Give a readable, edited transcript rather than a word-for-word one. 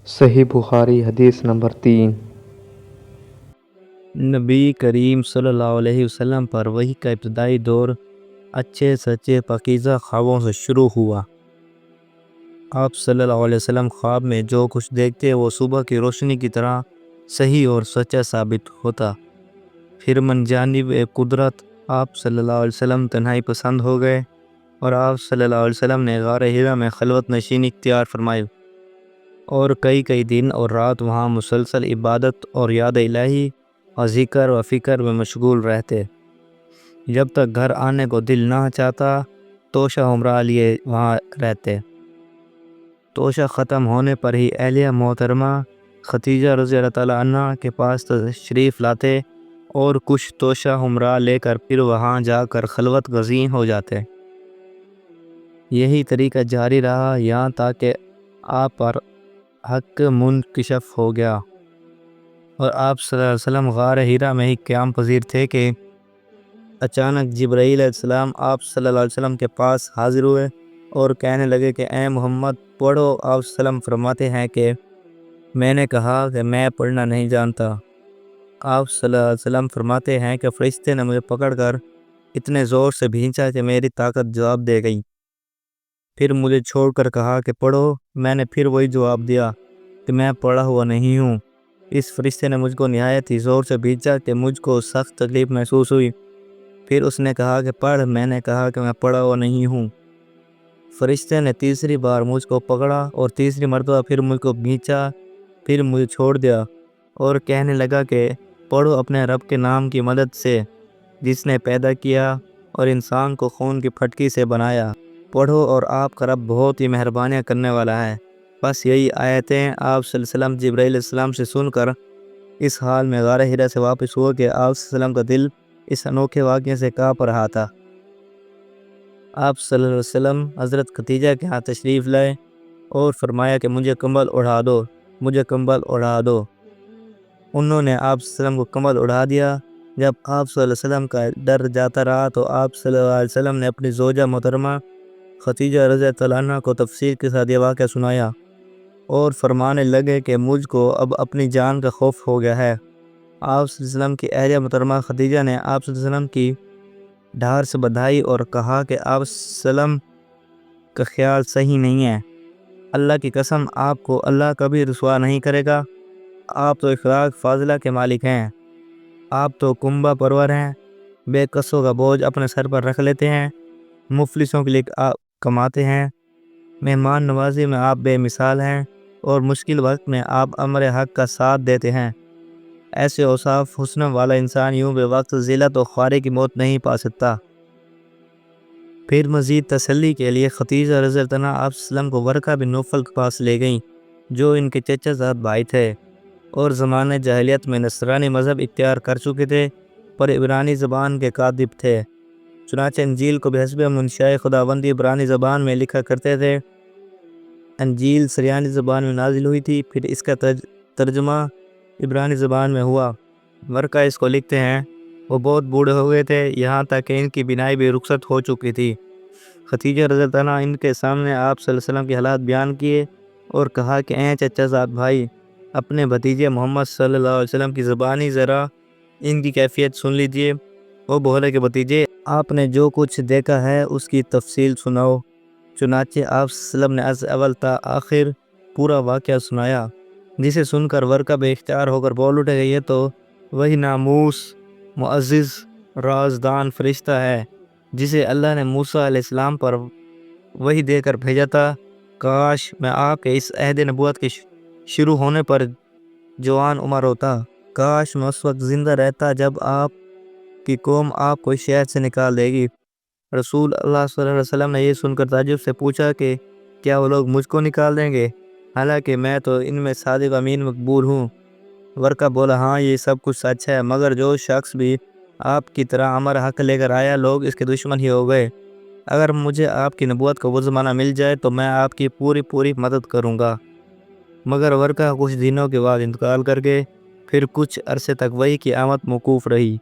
صحیح بخاری حدیث نمبر 3۔ نبی کریم صلی اللہ علیہ وسلم پر وحی کا ابتدائی دور اچھے سچے پاکیزہ خوابوں سے شروع ہوا۔ آپ صلی اللہ علیہ وسلم خواب میں جو کچھ دیکھتے وہ صبح کی روشنی کی طرح صحیح اور سچا ثابت ہوتا۔ پھر من جانب قدرت آپ صلی اللہ علیہ وسلم تنہائی پسند ہو گئے اور آپ صلی اللہ علیہ وسلم نے غار حرا میں خلوت نشینی اختیار فرمائی اور کئی دن اور رات وہاں مسلسل عبادت اور یاد الہی اور ذکر و فکر میں مشغول رہتے۔ جب تک گھر آنے کو دل نہ چاہتا توشہ عمرہ لیے وہاں رہتے۔ توشہ ختم ہونے پر ہی اہلیہ محترمہ خدیجہ رضی اللہ تعالیٰ عنہ کے پاس تشریف لاتے اور کچھ توشہ عمرہ لے کر پھر وہاں جا کر خلوت گزین ہو جاتے۔ یہی طریقہ جاری رہا یہاں تک کہ آپ پر حق منکشف ہو گیا اور آپ صلی اللہ علیہ وسلم غار حرا میں ہی قیام پذیر تھے کہ اچانک جبرائیل علیہ السلام آپ صلی اللہ علیہ وسلم کے پاس حاضر ہوئے اور کہنے لگے کہ اے محمد پڑھو۔ آپ صلی اللہ علیہ وسلم فرماتے ہیں کہ میں نے کہا کہ میں پڑھنا نہیں جانتا۔ آپ صلی اللہ علیہ وسلم فرماتے ہیں کہ فرشتے نے مجھے پکڑ کر اتنے زور سے بھینچا کہ میری طاقت جواب دے گئی، پھر مجھے چھوڑ کر کہا کہ پڑھو۔ میں نے پھر وہی جواب دیا کہ میں پڑھا ہوا نہیں ہوں۔ اس فرشتے نے مجھ کو نہایت ہی زور سے بھینچا کہ مجھ کو سخت تکلیف محسوس ہوئی، پھر اس نے کہا کہ پڑھ۔ میں نے کہا کہ میں پڑھا ہوا نہیں ہوں۔ فرشتے نے تیسری بار مجھ کو پکڑا اور تیسری مرتبہ پھر مجھ کو بھینچا، پھر مجھے چھوڑ دیا اور کہنے لگا کہ پڑھو اپنے رب کے نام کی مدد سے جس نے پیدا کیا اور انسان کو خون کی پھٹکی سے بنایا۔ پڑھو اور آپ کا رب بہت ہی مہربانیاں کرنے والا ہے۔ بس یہی آیتیں آپ صلی اللہ علیہ وسلم جبرائیل علیہ السلام سے سن کر اس حال میں غار حرا سے واپس ہوئے کہ آپ صلی اللہ علیہ وسلم کا دل اس انوکھے واقعے سے کانپ رہا تھا۔ آپ صلی اللہ علیہ وسلم حضرت خدیجہ کے ہاں تشریف لائے اور فرمایا کہ مجھے کمبل اڑا دو، مجھے کمبل اڑا دو۔ انہوں نے آپ صلی اللہ علیہ وسلم کو کمبل اڑا دیا۔ جب آپ صلی اللہ علیہ وسلم کا ڈر جاتا رہا تو آپ صلی اللہ علیہ وسلم نے اپنی زوجہ محترمہ خدیجہ رضی اللہ عنہ کو تفصیل کے ساتھ یہ واقعہ سنایا اور فرمانے لگے کہ مجھ کو اب اپنی جان کا خوف ہو گیا ہے۔ آپ صلی اللہ علیہ وسلم کی اہلیہ محترمہ خدیجہ نے آپ صلی اللہ علیہ وسلم کی ڈھار سے بدھائی اور کہا کہ آپ صلی اللہ علیہ وسلم کا خیال صحیح نہیں ہے، اللہ کی قسم آپ کو اللہ کبھی رسوا نہیں کرے گا۔ آپ تو اخلاق فاضلہ کے مالک ہیں، آپ تو کنبہ پرور ہیں، بے قصوں کا بوجھ اپنے سر پر رکھ لیتے ہیں، مفلسوں کے لیے آپ کماتے ہیں، مہمان نوازی میں آپ بے مثال ہیں اور مشکل وقت میں آپ امر حق کا ساتھ دیتے ہیں۔ ایسے اوصاف حسن والا انسان یوں بے وقت ذلت و خواری کی موت نہیں پا سکتا۔ پھر مزید تسلی کے لیے خدیجہ رضی اللہ عنہ آپ صلی اللہ علیہ وسلم کو ورقہ بن نوفل کے پاس لے گئیں جو ان کے چچا زاد بھائی تھے اور زمانے جاہلیت میں نصرانی مذہب اختیار کر چکے تھے پر عبرانی زبان کے کاتب تھے۔ چنانچہ انجیل کو بحسب منشاء خداوندی عبرانی زبان میں لکھا کرتے تھے۔ انجیل سریانی زبان میں نازل ہوئی تھی، پھر اس کا ترجمہ عبرانی زبان میں ہوا۔ ورقہ اس کو لکھتے ہیں وہ بہت بوڑھے ہو گئے تھے یہاں تک کہ ان کی بینائی بھی رخصت ہو چکی تھی۔ خدیجہ رضی اللہ عنہ ان کے سامنے آپ صلی اللہ علیہ وسلم کے حالات بیان کیے اور کہا کہ اے چچا زاد بھائی، اپنے بھتیجے محمد صلی اللہ علیہ وسلم کی زبانی ذرا ان کی کیفیت سن لیجئے۔ وہ بولے کہ بھتیجے، آپ نے جو کچھ دیکھا ہے اس کی تفصیل سناؤ۔ چنانچہ آپ صلی اللہ علیہ وسلم نے از اول تا آخر پورا واقعہ سنایا، جسے سن کر ورقہ بے اختیار ہو کر بول اٹھے کہ یہ تو وہی ناموس معزز رازدان فرشتہ ہے جسے اللہ نے موسیٰ علیہ السلام پر وحی دے کر بھیجا تھا۔ کاش میں آپ کے اس عہد نبوت کے شروع ہونے پر جوان عمر ہوتا، کاش میں اس وقت زندہ رہتا جب آپ کی قوم آپ کو اس شہر سے نکال دے گی۔ رسول اللہ صلی اللہ علیہ وسلم نے یہ سن کر تعجب سے پوچھا کہ کیا وہ لوگ مجھ کو نکال دیں گے حالانکہ میں تو ان میں صادق امین مقبول ہوں؟ ورقہ بولا ہاں یہ سب کچھ سچ ہے، مگر جو شخص بھی آپ کی طرح امر حق لے کر آیا لوگ اس کے دشمن ہی ہو گئے۔ اگر مجھے آپ کی نبوت کا وہ زمانہ مل جائے تو میں آپ کی پوری مدد کروں گا۔ مگر ورقہ کچھ دنوں کے بعد انتقال کر گئے، پھر کچھ عرصے تک وحی کی آمد موقوف رہی۔